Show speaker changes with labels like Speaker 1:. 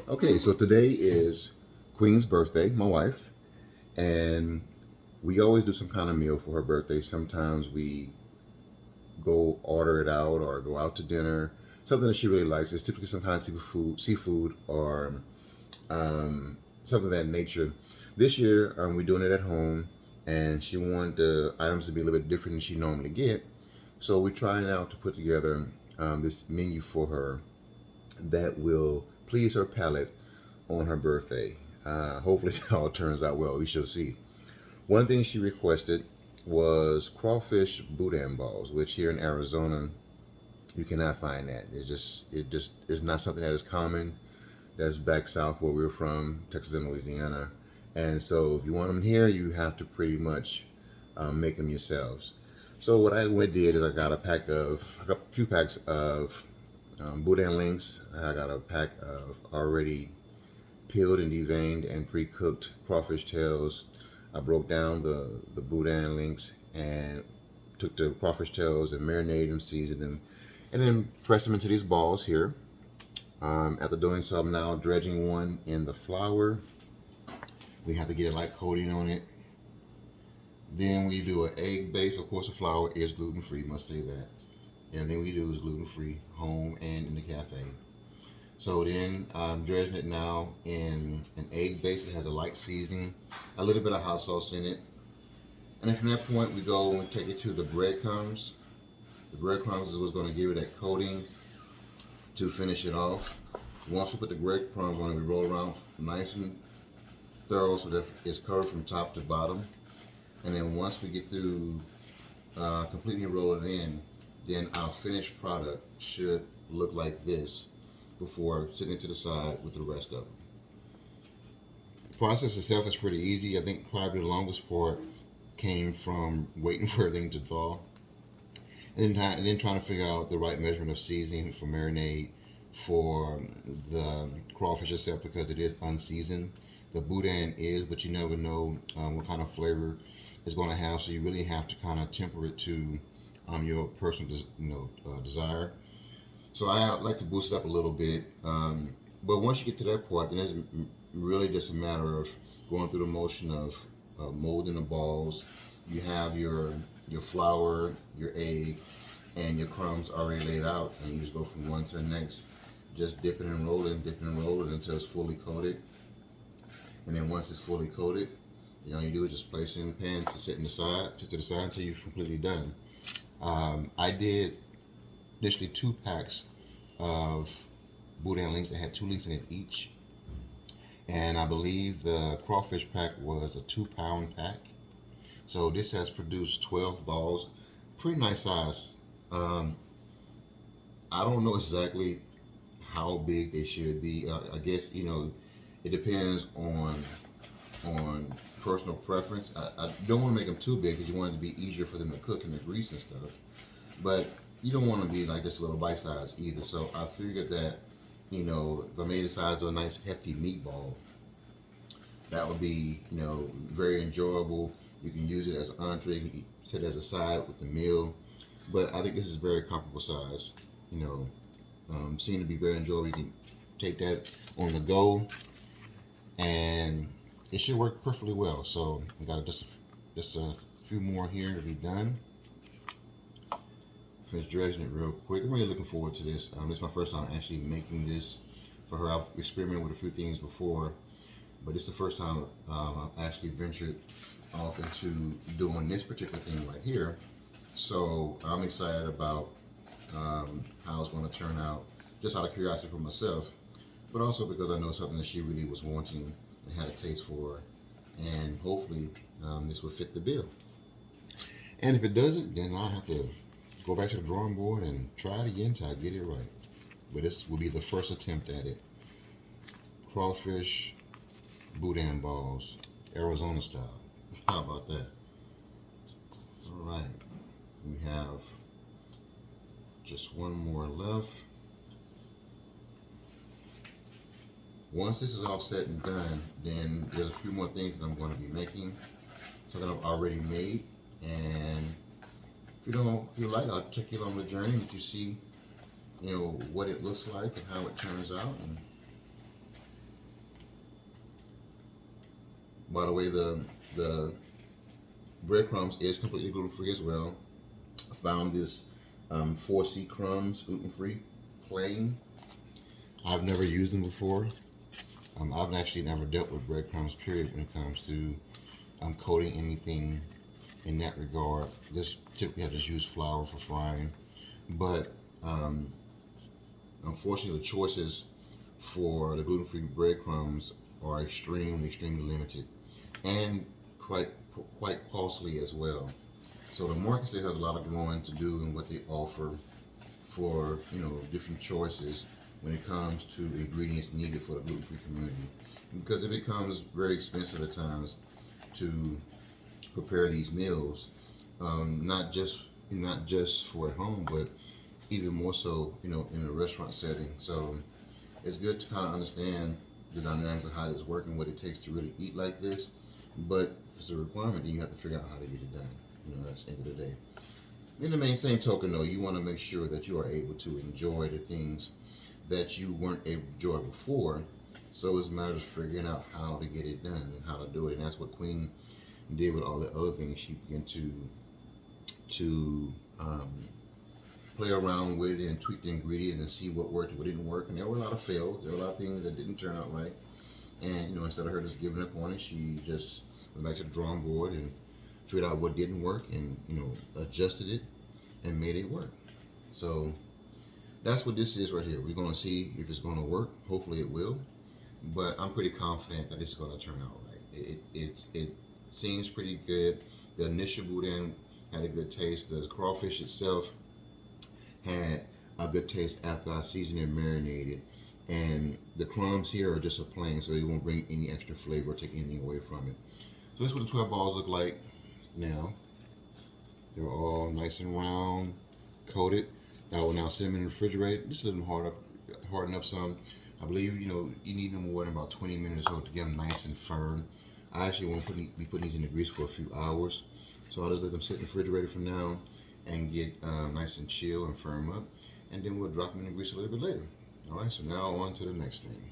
Speaker 1: Okay, so today is Queen's birthday, my wife, and we always do some kind of meal for her birthday. Sometimes we go order it out or go out to dinner. Something that she really likes. It's typically some kind of seafood, or something of that nature. This year, we're doing it at home, and she wanted the items to be a little bit different than she normally get. So we're trying out to put together this menu for her that will please her palate on her birthday. Hopefully, it all turns out well. We shall see. One thing she requested was crawfish boudin balls, which here in Arizona you cannot find that. It just is not something that is common. That's back south where we're from, Texas and Louisiana. And so if you want them here, you have to pretty much make them yourselves. So what I went did is I got a few packs of boudin links. I got a pack of already peeled and deveined and pre-cooked crawfish tails. I broke down the boudin links and took the crawfish tails and marinated them, seasoned them, and then pressed them into these balls here. After doing so, I'm now dredging one in the flour. We have to get a light coating on it. Then we do an egg base. Of course, the flour is gluten free, must say that. Everything we do is gluten free, home and in the cafe. So then I'm dredging it now in an egg base that has a light seasoning, a little bit of hot sauce in it. And then from that point, we go and we take it to the breadcrumbs. The breadcrumbs is what's going to give it that coating to finish it off. Once we put the breadcrumbs on it, we roll around nice and thorough so that it's covered from top to bottom. And then once we get through completely roll it in, then our finished product should look like this before sitting it to the side with the rest of it. The process itself is pretty easy. I think probably the longest part came from waiting for everything to thaw and then trying to figure out the right measurement of seasoning for marinade for the crawfish itself because it is unseasoned. The boudin is, but you never know what kind of flavor it's going to have, so you really have to kind of temper it to your personal desire. So I like to boost it up a little bit. But once you get to that part, then it's really just a matter of going through the motion of molding the balls. You have your flour, your egg, and your crumbs already laid out, and you just go from one to the next, just dipping and rolling, until it's fully coated. And then once it's fully coated, all you do is just place it in the pan to sit to the side until you're completely done. I did initially 2 packs of boudin links that had 2 links in it each, and I believe the crawfish pack was a 2-pound pack. So this has produced 12 balls, pretty nice size. I don't know exactly how big they should be. I guess it depends on personal preference. I don't want to make them too big because you want it to be easier for them to cook in the grease and stuff. But you don't want to be like this little bite size either. So I figured that, if I made the size of a nice hefty meatball, that would be, very enjoyable. You can use it as an entree, you can set it as a side with the meal. But I think this is a very comparable size. Seem to be very enjoyable. You can take that on the go, and it should work perfectly well. So I got just a few more here to be done. Finish dredging it real quick. I'm really looking forward to this. This is my first time actually making this for her. I've experimented with a few things before, but it's the first time I've actually ventured off into doing this particular thing right here. So I'm excited about how it's going to turn out, just out of curiosity for myself, but also because I know something that she really was wanting and had a taste for, and hopefully this will fit the bill. And if it doesn't, then I'll have to go back to the drawing board and try it again till I get it right. But this will be the first attempt at it. Crawfish boudin balls, Arizona style. How about that? All right, we have just one more left. Once this is all said and done, then there's a few more things that I'm going to be making, something I've already made, and if you like, I'll take you along the journey that you see, what it looks like and how it turns out. And By the way, the breadcrumbs is completely gluten free as well. I found this 4C crumbs gluten free plain. I've never used them before. I've actually never dealt with breadcrumbs period when it comes to coating anything in that regard. This typically I just use flour for frying, but unfortunately the choices for the gluten-free breadcrumbs are extremely limited and quite costly as well. So the market still has a lot of growing to do in what they offer for different choices when it comes to ingredients needed for the gluten-free community, because it becomes very expensive at times to prepare these meals, not just for at home, but even more so in a restaurant setting. So it's good to kind of understand the dynamics of how this works and what it takes to really eat like this. But if it's a requirement, then you have to figure out how to get it done. That's the end of the day. In the same token, though, you want to make sure that you are able to enjoy the things that you weren't able to enjoy before. So it's a matter of figuring out how to get it done and how to do it. And that's what Queen did with all the other things. She began to play around with it and tweak the ingredients and see what worked and what didn't work. And there were a lot of fails. There were a lot of things that didn't turn out right. And instead of her just giving up on it, she just went back to the drawing board and figured out what didn't work and adjusted it and made it work. So that's what this is right here. We're going to see if it's going to work. Hopefully it will, but I'm pretty confident that this is going to turn out right. It seems pretty good. The initial Boudin had a good taste. The crawfish itself had a good taste after I seasoned and marinated. And the crumbs here are just a plain, so it won't bring any extra flavor or take anything away from it. So this is what the 12 balls look like now. They're all nice and round, coated. I will now sit them in the refrigerator. Just let them harden up some. I believe you need no more than about 20 minutes or so to get them nice and firm. I actually won't be putting these in the grease for a few hours, so I'll just let them sit in the refrigerator for now and get nice and chill and firm up, and then we'll drop them in the grease a little bit later. All right, so now on to the next thing.